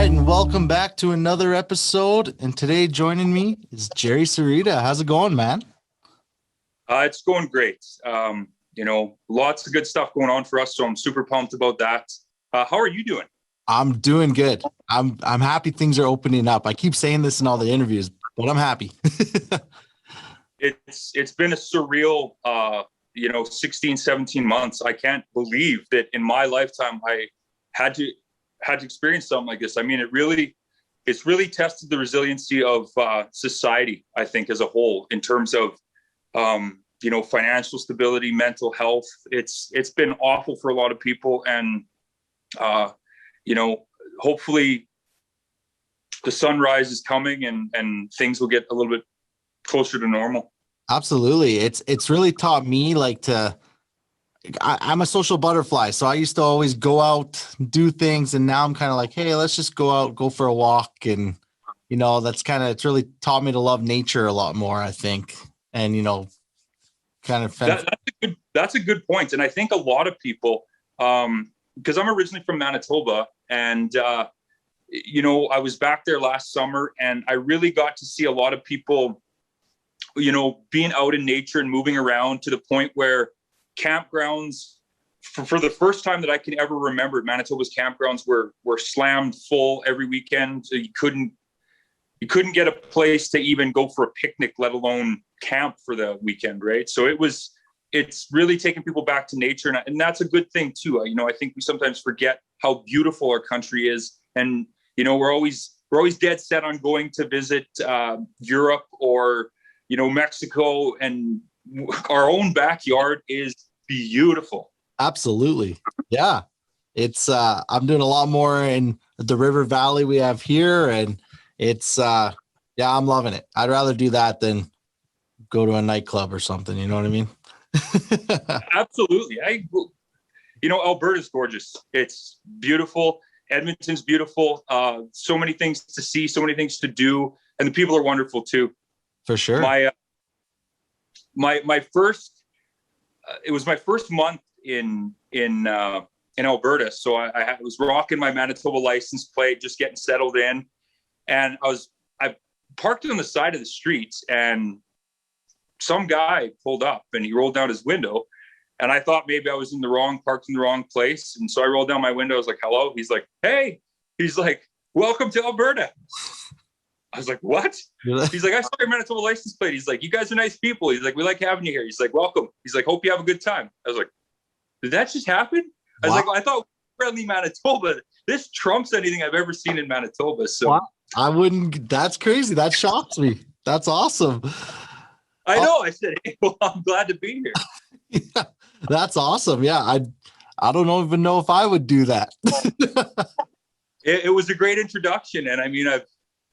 right, and welcome back to another episode. And today joining me is Jerry Sereda. How's it going, man? It's going great. Lots of good stuff going on for us, so I'm super pumped about that. How are you doing? I'm doing good. I'm happy things are opening up. I keep saying this in all the interviews, but I'm happy. It's been a surreal 16, 17 months. I can't believe that in my lifetime I had to experience something like this. I mean, it's really tested the resiliency of society, I think, as a whole, in terms of financial stability, mental health. It's been awful for a lot of people, and hopefully the sunrise is coming and things will get a little bit closer to normal. Absolutely. It's really taught me I'm a social butterfly. So I used to always go out, do things. And now I'm kind of like, hey, let's just go out, go for a walk. And, it's really taught me to love nature a lot more, I think. And, that's a good point. And I think a lot of people, because I'm originally from Manitoba, and, I was back there last summer, and I really got to see a lot of people, being out in nature and moving around to the point where campgrounds, for the first time that I can ever remember, Manitoba's campgrounds were slammed full every weekend. So you couldn't get a place to even go for a picnic, let alone camp for the weekend, right? So it's really taking people back to nature, and that's a good thing too. I think we sometimes forget how beautiful our country is, and we're always dead set on going to visit Europe or Mexico, and our own backyard is beautiful. Absolutely. Yeah. It's I'm doing a lot more in the river valley we have here, and it's I'm loving it. I'd rather do that than go to a nightclub or something, you know what I mean? Absolutely. Alberta's gorgeous. It's beautiful. Edmonton's beautiful. So many things to see, so many things to do, and the people are wonderful too. For sure. My first, it was my first month in Alberta. So I was rocking my Manitoba license plate, just getting settled in. And I parked on the side of the street, and some guy pulled up and he rolled down his window, and I thought maybe I was parked in the wrong place. And so I rolled down my window. I was like, hello. He's like, hey. He's like, welcome to Alberta. I was like, what? He's like, I saw your Manitoba license plate. He's like, you guys are nice people. He's like, we like having you here. He's like, welcome. He's like, hope you have a good time. I was like, did that just happen? I was like, well, I thought we were friendly Manitoba. This trumps anything I've ever seen in Manitoba. So wow. I wouldn't. That's crazy. That shocks me. That's awesome. I know. I said, hey, well, I'm glad to be here. Yeah, that's awesome. Yeah, I don't even know if I would do that. It was a great introduction, and I mean,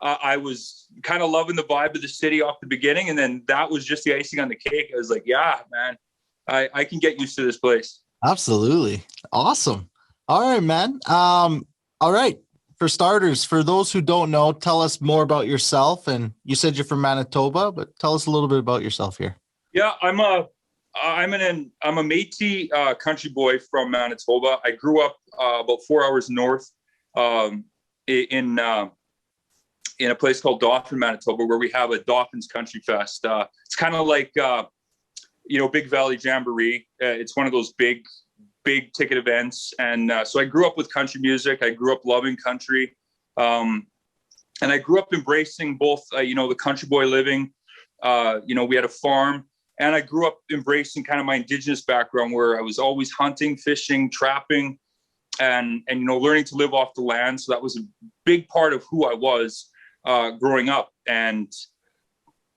I was kind of loving the vibe of the city off the beginning, and then that was just the icing on the cake. I was like, yeah, man, I can get used to this place. Absolutely. Awesome. All right, man. All right. For starters, for those who don't know, tell us more about yourself. And you said you're from Manitoba, but tell us a little bit about yourself here. Yeah, I'm a Métis country boy from Manitoba. I grew up about 4 hours north in a place called Dauphin, Manitoba, where we have a Dauphin's Country Fest. It's kind of like, Big Valley Jamboree. It's one of those big ticket events. And so I grew up with country music. I grew up loving country. And I grew up embracing both, the country boy living. We had a farm, and I grew up embracing kind of my Indigenous background, where I was always hunting, fishing, trapping, and learning to live off the land. So that was a big part of who I was growing up. And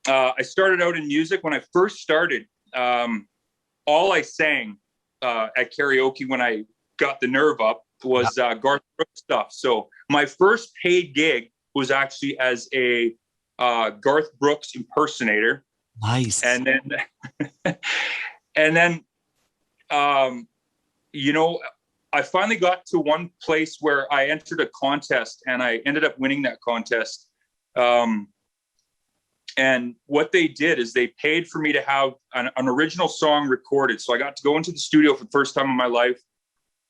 I started out in music. When I first started, all I sang at karaoke when I got the nerve up was Garth Brooks stuff. So my first paid gig was actually as a Garth Brooks impersonator. Nice. And then, I finally got to one place where I entered a contest, and I ended up winning that contest. And what they did is they paid for me to have an original song recorded. So I got to go into the studio for the first time in my life,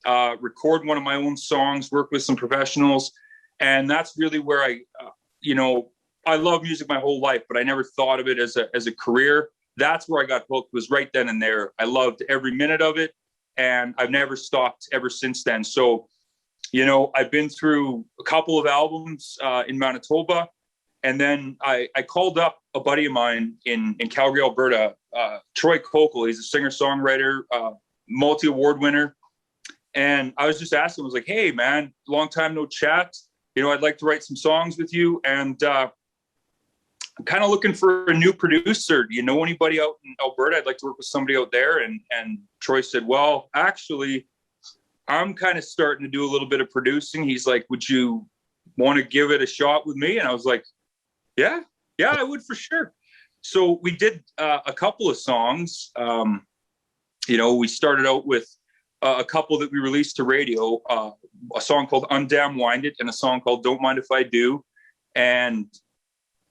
record one of my own songs, work with some professionals. And that's really where I love music my whole life, but I never thought of it as a career. That's where I got hooked, was right then and there. I loved every minute of it, and I've never stopped ever since then. So, I've been through a couple of albums in Manitoba, and then I called up a buddy of mine in Calgary, Alberta, Troy Kokol. He's a singer-songwriter, multi-award winner. And I was just asking, I was like, hey, man, long time no chat. I'd like to write some songs with you. And I'm kind of looking for a new producer. Do you know anybody out in Alberta? I'd like to work with somebody out there. And Troy said, well, actually, I'm kind of starting to do a little bit of producing. He's like, would you want to give it a shot with me? And I was like, yeah, I would for sure. So we did a couple of songs. We started out with a couple that we released to radio, a song called Undamn Winded and a song called Don't Mind If I Do, and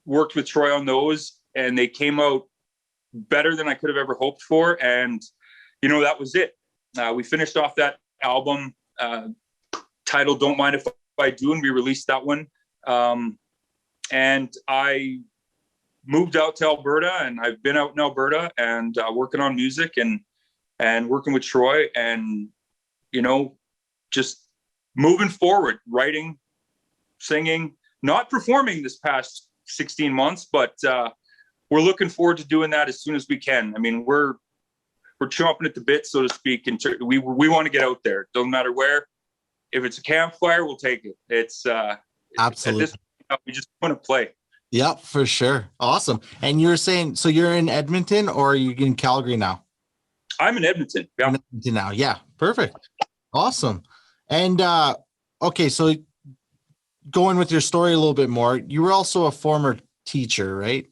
worked with Troy on those, and they came out better than I could have ever hoped for. And, that was it. We finished off that album titled Don't Mind If I Do, and we released that one. And I moved out to Alberta, and I've been out in Alberta and working on music and working with Troy, and, just moving forward, writing, singing, not performing this past 16 months, but we're looking forward to doing that as soon as we can. I mean, we're chomping at the bit, so to speak, and we want to get out there. Doesn't matter where. If it's a campfire, we'll take it. It's absolutely. At this point, we just want to play. Yep, for sure. Awesome. And you're saying, so you're in Edmonton, or are you in Calgary now? I'm in Edmonton. Yeah. In Edmonton now. Yeah. Perfect. Awesome. And okay, so going with your story a little bit more, you were also a former teacher, right?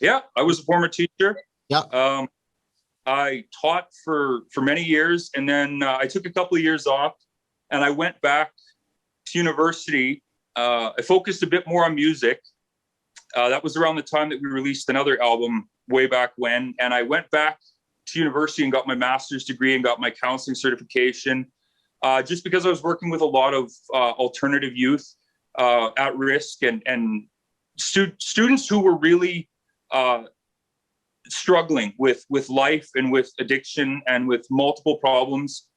Yeah, I was a former teacher. Yeah. I taught for many years, and then I took a couple of years off, and I went back to university. I focused a bit more on music. That was around the time that we released another album way back when, and I went back to university and got my master's degree and got my counseling certification, just because I was working with a lot of alternative youth at risk and students who were really struggling with life and with addiction and with multiple problems.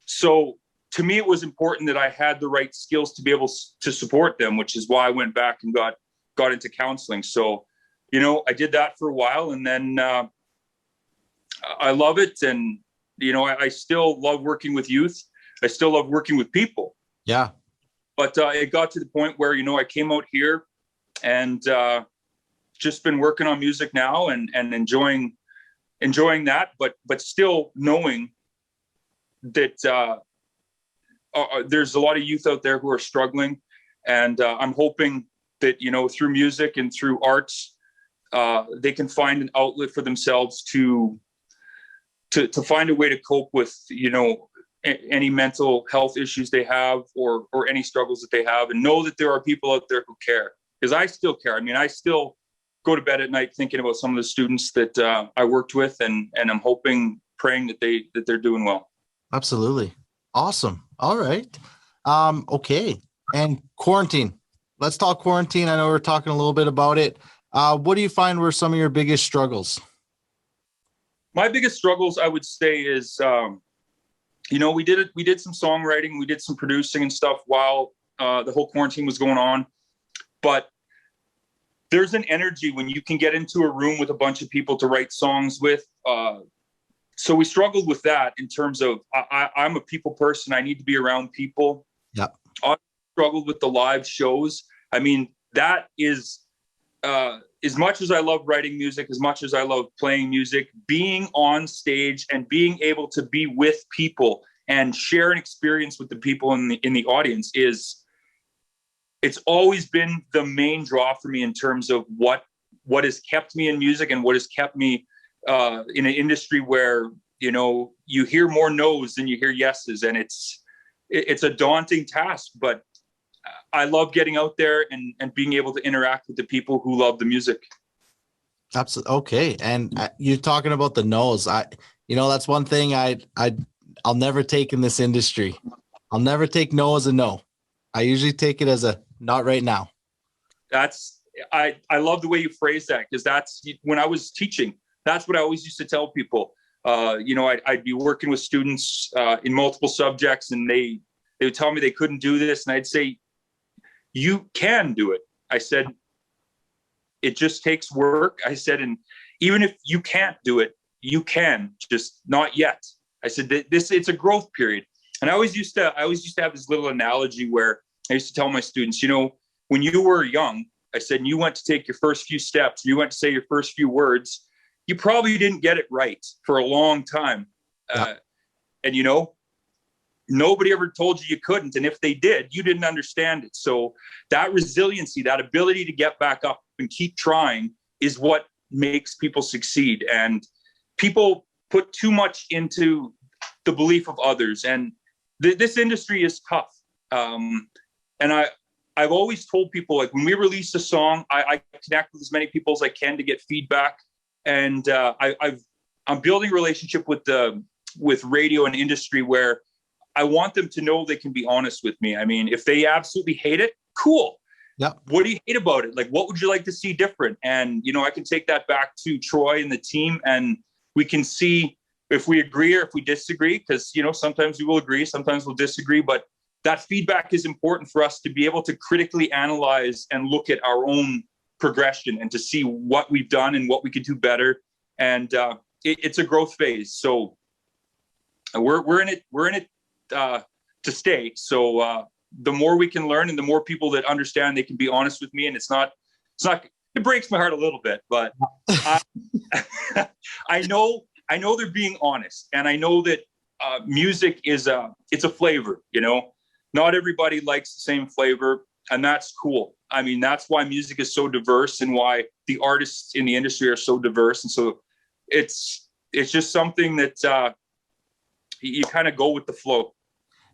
So to me, it was important that I had the right skills to be able to support them, which is why I went back and got into counseling. So, I did that for a while, and then I love it. And, I still love working with youth. I still love working with people. Yeah. But it got to the point where, I came out here and just been working on music now and enjoying that, but still knowing that there's a lot of youth out there who are struggling. And I'm hoping that, through music and through arts, they can find an outlet for themselves to find a way to cope with, any mental health issues they have or any struggles that they have, and know that there are people out there who care, because I still care. I mean, I still go to bed at night thinking about some of the students that I worked with, and I'm hoping, praying that they're doing well. Absolutely. Awesome. All right. Okay. And quarantine. Let's talk quarantine. I know we're talking a little bit about it. What do you find were some of your biggest struggles? My biggest struggles, I would say, is, we did some songwriting, we did some producing and stuff while the whole quarantine was going on. But there's an energy when you can get into a room with a bunch of people to write songs with. So we struggled with that in terms of, I'm a people person. I need to be around people. Yeah. I struggled with the live shows. I mean, that is, as much as I love writing music, as much as I love playing music, being on stage and being able to be with people and share an experience with the people in the audience it's always been the main draw for me in terms of what has kept me in music and what has kept me in an industry where, you hear more no's than you hear yeses. And it's a daunting task, but I love getting out there and being able to interact with the people who love the music. Absolutely. Okay. And you're talking about the no's. That's one thing I'll never take in this industry. I'll never take no as a no. I usually take it as a not right now. I love the way you phrase that, because that's when I was teaching. That's what I always used to tell people. I'd be working with students in multiple subjects, and they would tell me they couldn't do this, and I'd say, you can do it. I said, it just takes work. I said, and even if you can't do it, you can, just not yet. I said, it's a growth period. And I always used to have this little analogy where I used to tell my students, when you were young, I said, and you went to take your first few steps, you went to say your first few words, you probably didn't get it right for a long time. Yeah. And nobody ever told you couldn't. And if they did, you didn't understand it. So that resiliency, that ability to get back up and keep trying is what makes people succeed. And people put too much into the belief of others. And this industry is tough. And I've always told people, like, when we release a song, I connect with as many people as I can to get feedback. And I'm building a relationship with radio and industry where I want them to know they can be honest with me. I mean, if they absolutely hate it, cool. Yeah. What do you hate about it? Like, what would you like to see different? And, I can take that back to Troy and the team, and we can see if we agree or if we disagree, because, sometimes we will agree, sometimes we'll disagree, but that feedback is important for us to be able to critically analyze and look at our own progression and to see what we've done and what we could do better. And it's a growth phase. So we're in it to stay. So the more we can learn and the more people that understand they can be honest with me, and it's not, it breaks my heart a little bit, but I know they're being honest, and I know that music is it's a flavor, not everybody likes the same flavor, and that's cool. I mean, that's why music is so diverse and why the artists in the industry are so diverse. And so it's just something that you kind of go with the flow.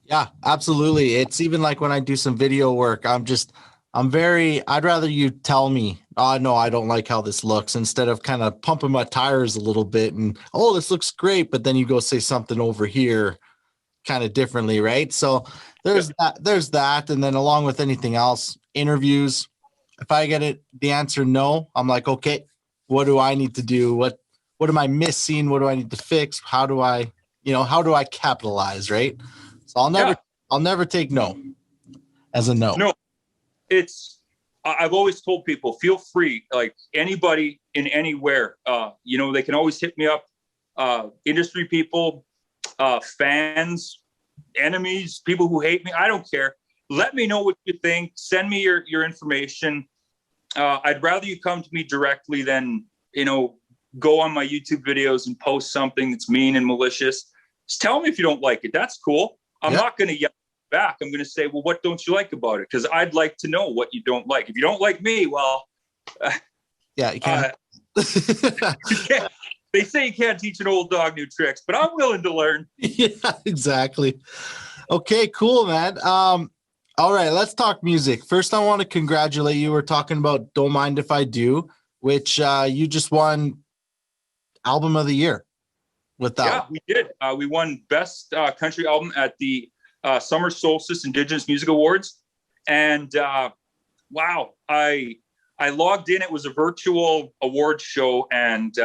Yeah, absolutely. It's even like when I do some video work, I'd rather you tell me, oh, no, I don't like how this looks, instead of kind of pumping my tires a little bit and, oh, this looks great. But then you go say something over here kind of differently. Right. So there's that. And then along with anything else, interviews, if I get the answer no, I'm like, okay, what do I need to do? What am I missing? What do I need to fix? How do I capitalize? Right. So I'll never take no as a no. No, I've always told people, feel free, like anybody in anywhere, they can always hit me up, industry people, fans, enemies, people who hate me. I don't care. Let me know what you think. Send me your information. I'd rather you come to me directly than, go on my YouTube videos and post something that's mean and malicious. Just tell me if you don't like it. That's cool. I'm not going to yell back. I'm going to say, well, what don't you like about it? Because I'd like to know what you don't like. If you don't like me, well, yeah, you can't. They say you can't teach an old dog new tricks, but I'm willing to learn. Yeah, exactly. Okay, cool, man. All right, let's talk music. First, I want to congratulate you. We're talking about Don't Mind If I Do, which you just won Album of the Year with that. Yeah, we did. We won Best Country Album at the Summer Solstice Indigenous Music Awards. And wow, I logged in. It was a virtual award show, and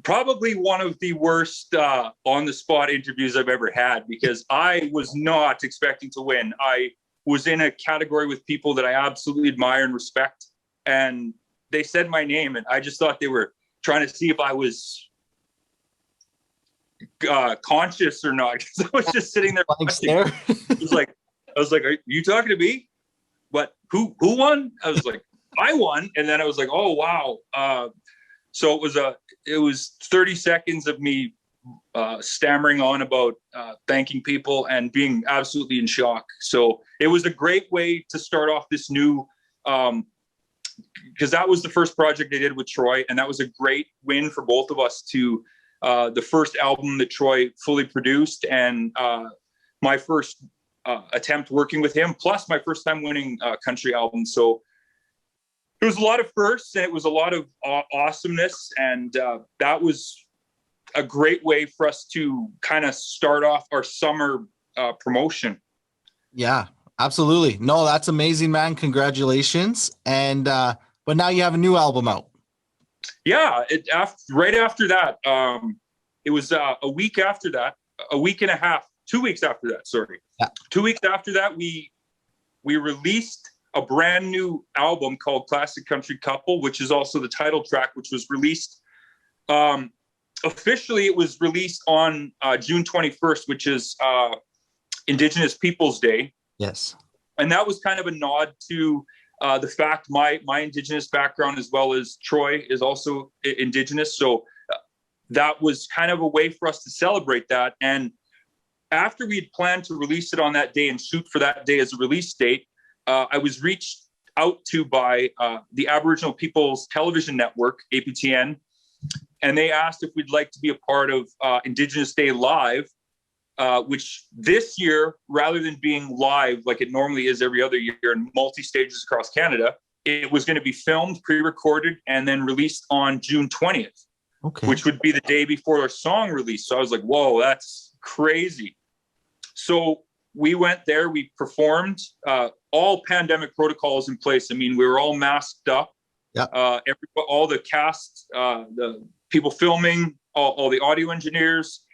probably one of the worst on-the-spot interviews I've ever had, because I was not expecting to win. I was in a category with people that I absolutely admire and respect, and they said my name, and I just thought they were trying to see if I was conscious or not, because I was just sitting there. I was like, are you talking to me? But who won? I was like, I won. And then I was like, oh, wow. So it was 30 seconds of me stammering on about thanking people and being absolutely in shock. So it was a great way to start off this new, because that was the first project I did with Troy, and that was a great win for both of us to the first album that Troy fully produced, and my first attempt working with him, plus my first time winning country album. So it was a lot of firsts, and it was a lot of awesomeness, and that was a great way for us to kind of start off our summer promotion. Yeah, absolutely. No, that's amazing, man. Congratulations. And but now you have a new album out. Yeah, right after that, it was a week after that, a week and a half, 2 weeks after that. Sorry, Yeah. 2 weeks after that, we released a brand new album called Classic Country Couple, which is also the title track, which was released officially. It was released on June 21st, which is Indigenous Peoples Day. Yes. And that was kind of a nod to the fact my Indigenous background, as well as Troy, is also Indigenous. So that was kind of a way for us to celebrate that. And after we had planned to release it on that day and shoot for that day as a release date, I was reached out to by the Aboriginal Peoples Television Network, APTN, and they asked if we'd like to be a part of Indigenous Day Live, which this year, rather than being live like it normally is every other year in multi-stages across Canada, it was going to be filmed, pre-recorded, and then released on June 20th, which would be the day before our song release. So I was like, whoa, that's crazy. So we went there, we performed, all pandemic protocols in place. I mean, we were all masked up. Yeah. All the cast, the people filming, all the audio engineers,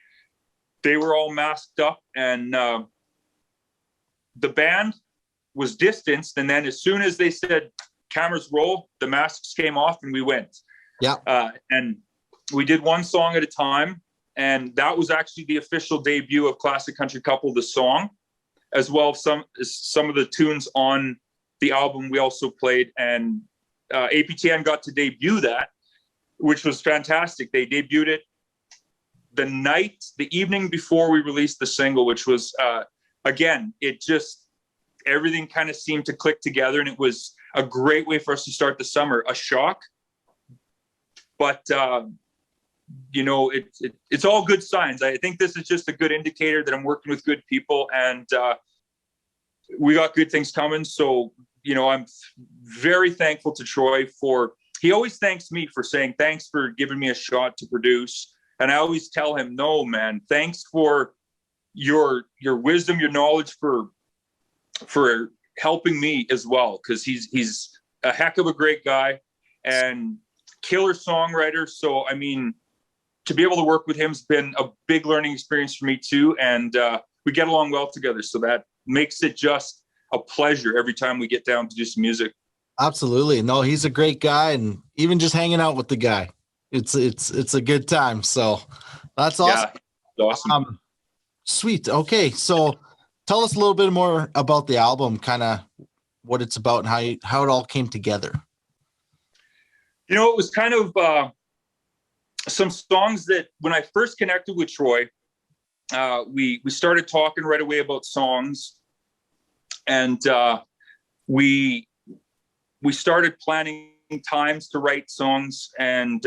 they were all masked up, and the band was distanced. And then as soon as they said cameras roll, the masks came off and we went. Yeah. And we did one song at a time. And that was actually the official debut of Classic Country Couple, the song, as well as some of the tunes on the album we also played. And APTN got to debut that, which was fantastic. They debuted it the evening before we released the single, which was, again, everything kind of seemed to click together, and it was a great way for us to start the summer. A shock, but it's all good signs. I think this is just a good indicator that I'm working with good people, and we got good things coming. So, I'm very thankful to Troy he always thanks me for saying, thanks for giving me a shot to produce. And I always tell him, no, man, thanks for your wisdom, your knowledge, for helping me as well. Cause he's a heck of a great guy and killer songwriter. So, I mean, to be able to work with him has been a big learning experience for me too. And we get along well together. So that makes it just a pleasure every time we get down to do some music. Absolutely. No, he's a great guy. And even just hanging out with the guy, it's a good time. So that's awesome. Yeah, awesome. Sweet. Okay. So tell us a little bit more about the album, kind of what it's about and how it all came together. It was kind of some songs that when I first connected with Troy, we started talking right away about songs, and we started planning times to write songs, and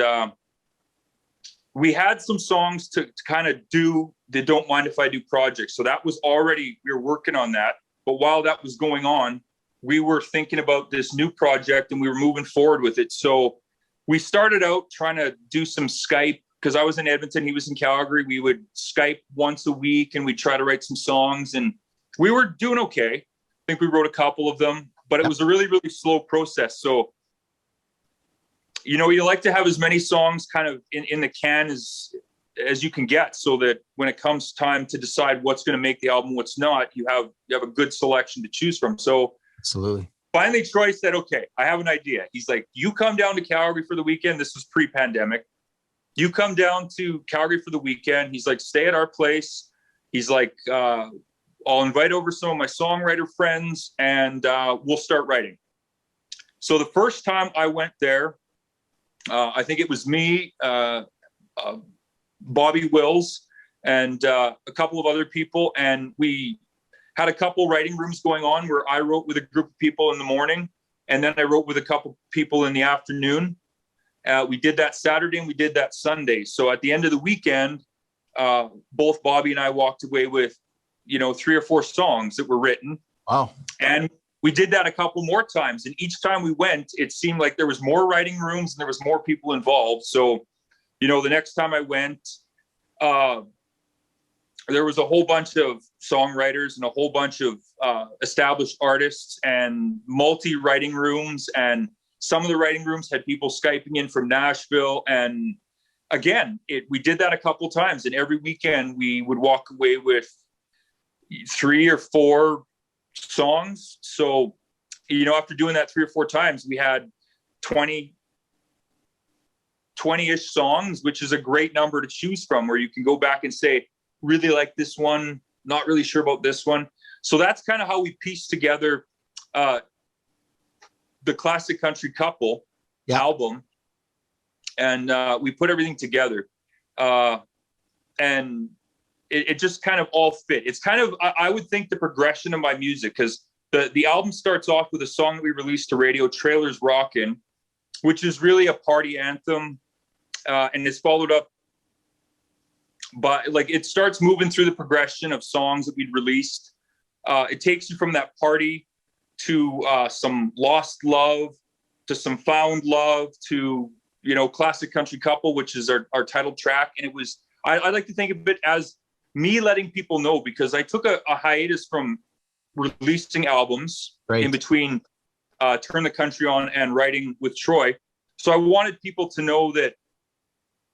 we had some songs to kind of do the Don't Mind If I Do project. So that was already, we were working on that. But while that was going on, we were thinking about this new project and we were moving forward with it. So we started out trying to do some Skype, because I was in Edmonton, he was in Calgary. We would Skype once a week and we'd try to write some songs, and we were doing okay. I think we wrote a couple of them, but it was a really, really slow process. So, you like to have as many songs kind of in the can as you can get, so that when it comes time to decide what's going to make the album, what's not, you have a good selection to choose from. So absolutely. Finally, Troy said, okay, I have an idea. He's like, you come down to Calgary for the weekend. This was pre-pandemic. You come down to Calgary for the weekend. He's like, stay at our place. He's like, I'll invite over some of my songwriter friends and we'll start writing. So the first time I went there, I think it was me, Bobby Wills, and a couple of other people. And we had a couple writing rooms going on where I wrote with a group of people in the morning, and then I wrote with a couple people in the afternoon. We did that Saturday and we did that Sunday. So at the end of the weekend, both Bobby and I walked away with, 3 or 4 songs that were written. Wow. And we did that a couple more times. And each time we went, it seemed like there was more writing rooms and there was more people involved. So, the next time I went, there was a whole bunch of songwriters and a whole bunch of established artists and multi-writing rooms. And some of the writing rooms had people Skyping in from Nashville. And again, we did that a couple times. And every weekend we would walk away with 3 or 4 songs. So, you know, after doing that 3 or 4 times, we had 20-ish songs, which is a great number to choose from, where you can go back and say, really like this one, not really sure about this one. So that's kind of how we pieced together the Classic Country Couple album. And we put everything together. And it just kind of all fit. It's kind of, I would think, the progression of my music, because the album starts off with a song that we released to radio, Trailers Rockin', which is really a party anthem. And it's followed up by, like, it starts moving through the progression of songs that we'd released. It takes you from that party to some lost love, to some found love, to, you know, Classic Country Couple, which is our title track. And it was, I like to think of it as me letting people know, because I took a hiatus from releasing albums in between Turn the Country On and writing with Troy. So I wanted people to know that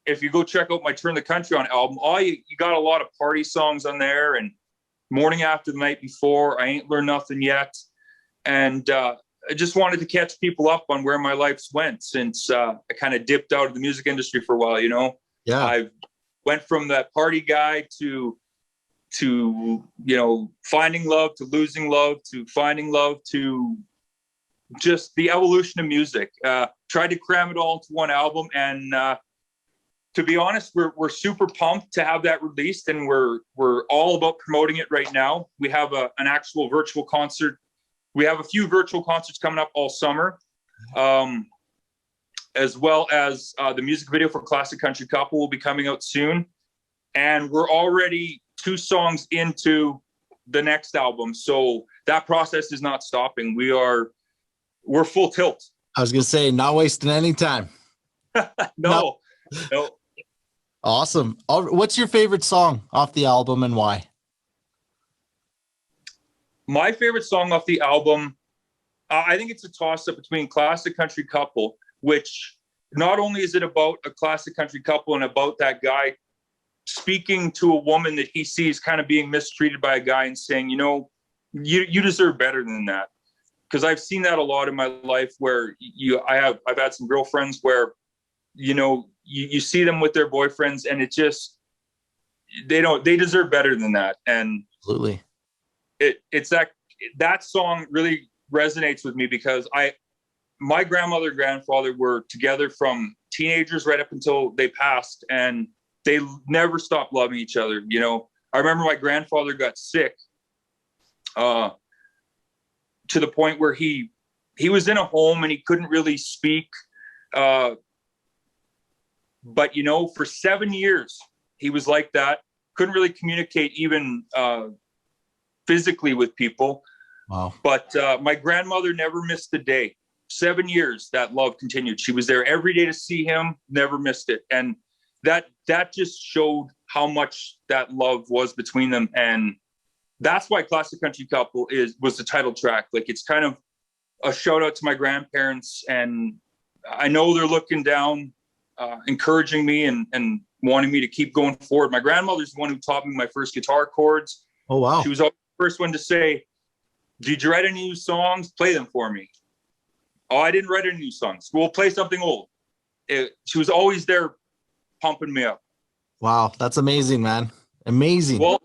if you go check out my Turn the Country On album, you got a lot of party songs on there, and Morning After the Night Before, I Ain't Learned Nothing Yet. And I just wanted to catch people up on where my life's went since I kind of dipped out of the music industry for a while, you know? Yeah. I went from that party guy to, you know, finding love, to losing love, to finding love, to just the evolution of music. Tried to cram it all into one album, and to be honest, we're super pumped to have that released, and we're all about promoting it right now. We have an actual virtual concert. We have a few virtual concerts coming up all summer, as well as the music video for Classic Country Couple will be coming out soon. And we're already 2 songs into the next album, so that process is not stopping. We're full tilt. I was gonna say, not wasting any time. No. Awesome. What's your favorite song off the album, and why? My favorite song off the album, I think it's a toss-up between Classic Country Couple, which not only is it about a classic country couple and about that guy speaking to a woman that he sees kind of being mistreated by a guy and saying, you know, you deserve better than that. Because I've seen that a lot in my life, where I've had some girlfriends where, you know, you see them with their boyfriends, and it just, they deserve better than that. And absolutely, it's that song really resonates with me, because my grandmother and grandfather were together from teenagers right up until they passed, and they never stopped loving each other. You know, I remember my grandfather got sick to the point where he was in a home and he couldn't really speak. But, you know, for 7 years, he was like that. Couldn't really communicate even physically with people. Wow. But my grandmother never missed a day. 7 years, that love continued. She was there every day to see him, never missed it. And that just showed how much that love was between them. And that's why Classic Country Couple was the title track. Like, it's kind of a shout out to my grandparents, and I know they're looking down, encouraging me and wanting me to keep going forward. My grandmother's the one who taught me my first guitar chords. Oh, wow. She was always the first one to say, did you write any new songs? Play them for me. Oh, I didn't write any new songs. We'll play something old. She was always there pumping me up. Wow. That's amazing, man. Amazing. Well,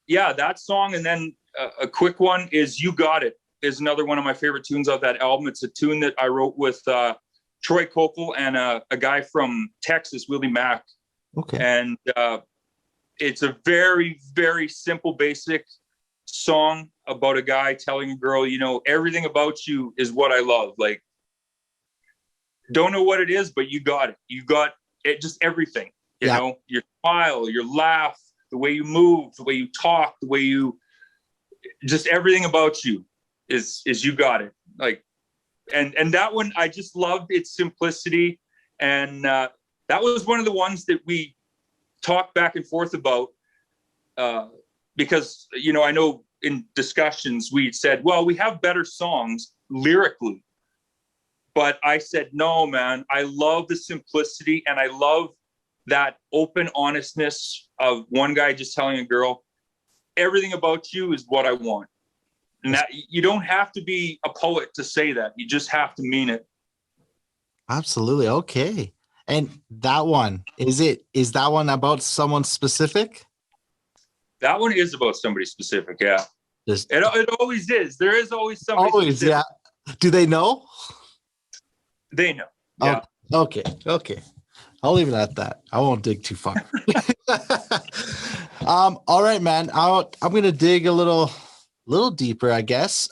yeah, that song. And then a quick one is You Got It, is another one of my favorite tunes of that album. It's a tune that I wrote with Troy Kokol and a guy from Texas, Willie Mack. Okay. And it's a very, very simple, basic song about a guy telling a girl, you know, everything about you is what I love. Like, don't know what it is, but you got it. You got it, just everything. You know, your smile, your laugh, the way you move, the way you talk, the way you, just everything about you is you got it. Like, and that one, I just loved its simplicity. And that was one of the ones that we talked back and forth about. because, I know in discussions we said, well, we have better songs lyrically, but I said, no, man, I love the simplicity, and I love that open honestness of one guy just telling a girl, everything about you is what I want. And that you don't have to be a poet to say that. You just have to mean it. Absolutely. Okay. And that one, is that one about someone specific? That one is about somebody specific. Yeah. It always is. There is always somebody specific. Yeah. Do they know? They know. Yeah. Oh, okay. I'll leave it at that. I won't dig too far. All right, man. I'm going to dig a little deeper, I guess.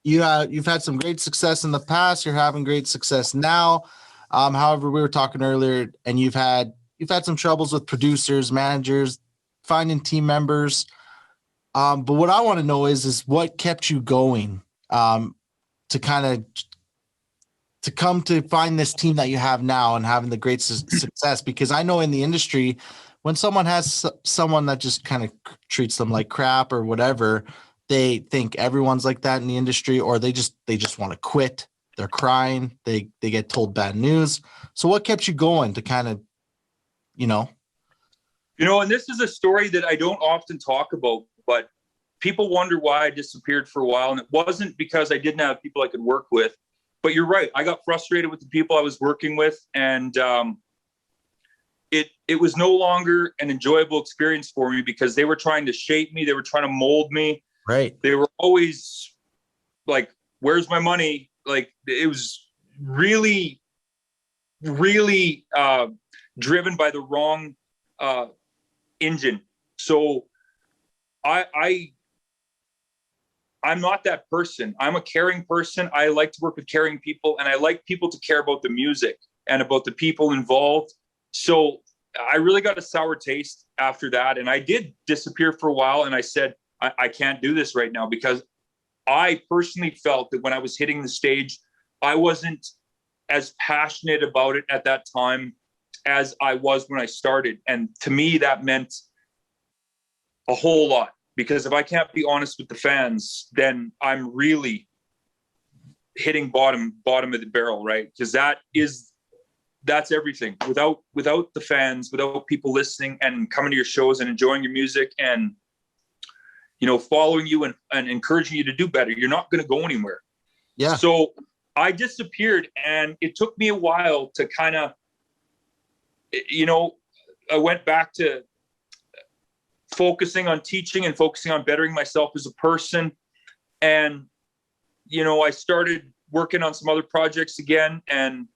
You've had some great success in the past. You're having great success now. However, we were talking earlier, and you've had some troubles with producers, managers, finding team members. But what I want to know is what kept you going to come to find this team that you have now and having the great success? Because I know in the industry, when someone has someone that just kind of treats them like crap or whatever, they think everyone's like that in the industry, or they just want to quit. They're crying. They get told bad news. So what kept you going to kind of, and this is a story that I don't often talk about, but people wonder why I disappeared for a while. And it wasn't because I didn't have people I could work with, but you're right. I got frustrated with the people I was working with, and it was no longer an enjoyable experience for me because they were trying to shape me. They were trying to mold me. Right. They were always like, where's my money? Like, it was really, really driven by the wrong engine. So I'm not that person. I'm a caring person. I like to work with caring people, and I like people to care about the music and about the people involved. So I really got a sour taste after that. And I did disappear for a while. And I said, I can't do this right now, because I personally felt that when I was hitting the stage, I wasn't as passionate about it at that time as I was when I started. And to me, that meant a whole lot, because if I can't be honest with the fans, then I'm really hitting bottom of the barrel, right? Because that's everything. Without the fans, without people listening and coming to your shows and enjoying your music and following you and encouraging you to do better, you're not going to go anywhere. Yeah. So I disappeared, and it took me a while to kind of, I went back to focusing on teaching and focusing on bettering myself as a person. And, I started working on some other projects again, and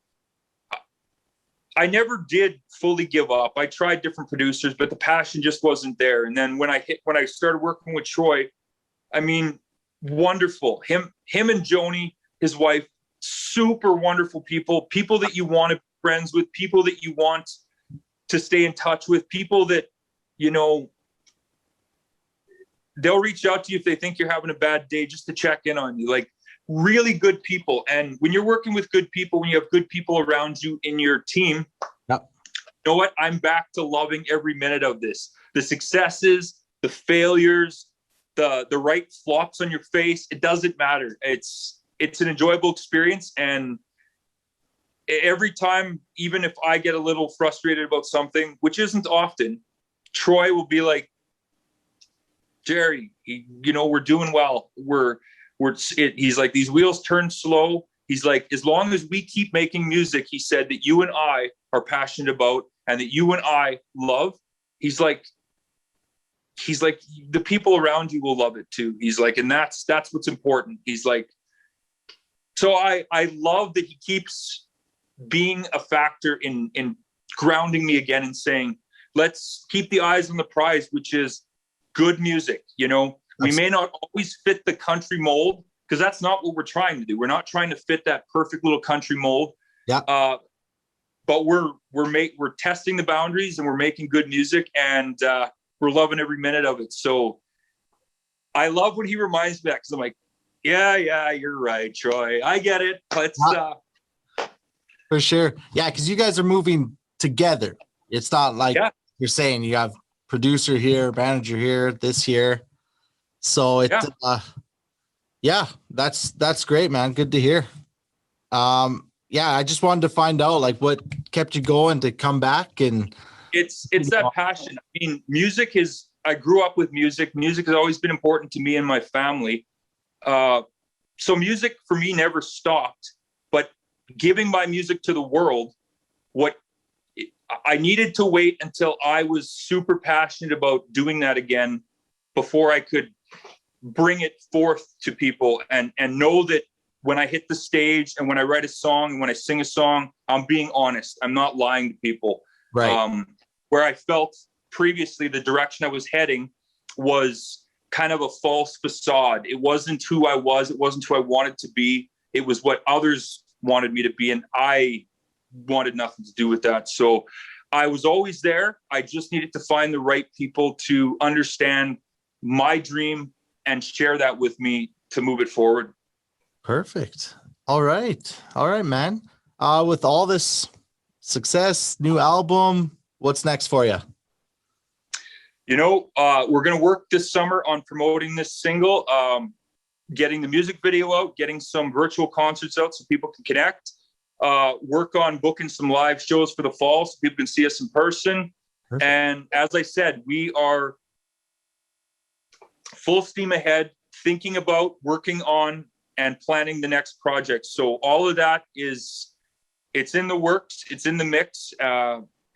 I never did fully give up. I tried different producers, but the passion just wasn't there. And then when I started working with Troy, I mean, wonderful. Him and Joni, his wife, super wonderful people that you want to be friends with, people that you want to stay in touch with, people that, they'll reach out to you if they think you're having a bad day just to check in on you. Like, really good people. And when you're working with good people, when you have good people around you in your team, yep. You know what? I'm back to loving every minute of this. The successes, the failures, the right flops on your face. It doesn't matter. It's an enjoyable experience. And every time, even if I get a little frustrated about something, which isn't often, Troy will be like, Jerry, we're doing well. He's like, these wheels turn slow. He's like, as long as we keep making music, he said, that you and I are passionate about and that you and I love, he's like, the people around you will love it too. He's like, and that's what's important. He's like, so I love that he keeps being a factor in grounding me again and saying, let's keep the eyes on the prize, which is good music. We may not always fit the country mold, because that's not what we're trying to do. We're not trying to fit that perfect little country mold. Yeah. But we're testing the boundaries, and we're making good music, and we're loving every minute of it. So I love when he reminds me that, because I'm like, yeah, you're right, Troy. I get it. Let's for sure. Yeah, because you guys are moving together. It's not like you're saying you have producer here, manager here this year. So that's great, man. Good to hear. I just wanted to find out like what kept you going to come back. And it's that passion. I mean, I grew up with music. Music has always been important to me and my family. So music for me never stopped, but giving my music to the world, I needed to wait until I was super passionate about doing that again before I could bring it forth to people and know that when I hit the stage and when I write a song and when I sing a song, I'm being honest. I'm not lying to people. Right. Where I felt previously the direction I was heading was kind of a false facade. It wasn't who I was. It wasn't who I wanted to be. It was what others wanted me to be. And I wanted nothing to do with that. So I was always there. I just needed to find the right people to understand my dream and share that with me to move it forward. Perfect. All right, man. With all this success, new album, what's next for you? We're going to work this summer on promoting this single, getting the music video out, getting some virtual concerts out so people can connect, work on booking some live shows for the fall so people can see us in person. Perfect. And as I said, we are full steam ahead, thinking about, working on, and planning the next project. So all of that it's in the works, it's in the mix.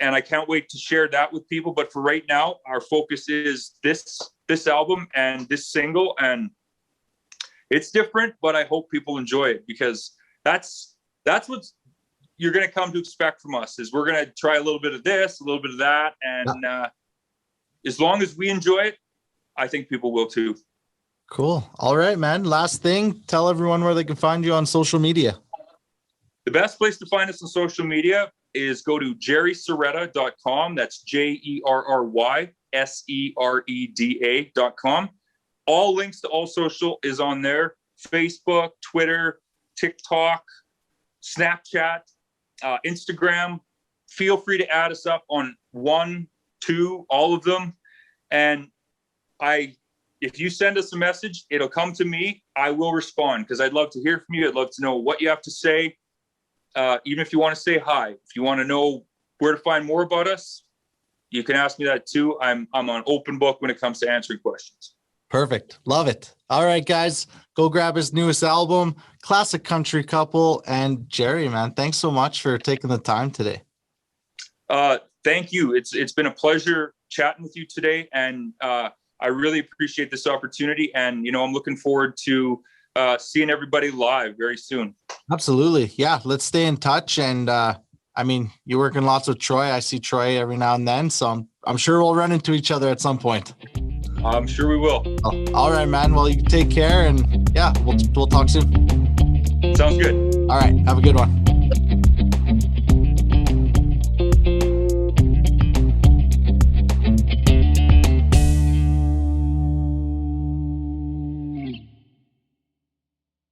And I can't wait to share that with people. But for right now, our focus is this album and this single. And it's different, but I hope people enjoy it because that's what you're going to come to expect from us is we're going to try a little bit of this, a little bit of that. And as long as we enjoy it, I think people will too. Cool. All right, man. Last thing, tell everyone where they can find you on social media. The best place to find us on social media is go to jerrysereda.com. That's JERRYSEREDA.com. All links to all social is on there. Facebook, Twitter, TikTok, Snapchat, Instagram. Feel free to add us up on 1, 2, all of them. And if you send us a message, it'll come to me. I will respond because I'd love to hear from you. I'd love to know what you have to say. Even if you want to say hi, if you want to know where to find more about us, you can ask me that too. I'm on open book when it comes to answering questions. Perfect. Love it. All right, guys, go grab his newest album, Classic Country Couple. And Jerry, man, thanks so much for taking the time today. Thank you. It's been a pleasure chatting with you today. And I really appreciate this opportunity. And, I'm looking forward to seeing everybody live very soon. Absolutely. Yeah. Let's stay in touch. And you're working lots with Troy. I see Troy every now and then. So I'm sure we'll run into each other at some point. I'm sure we will. Oh, all right, man. Well, you take care and we'll talk soon. Sounds good. All right. Have a good one.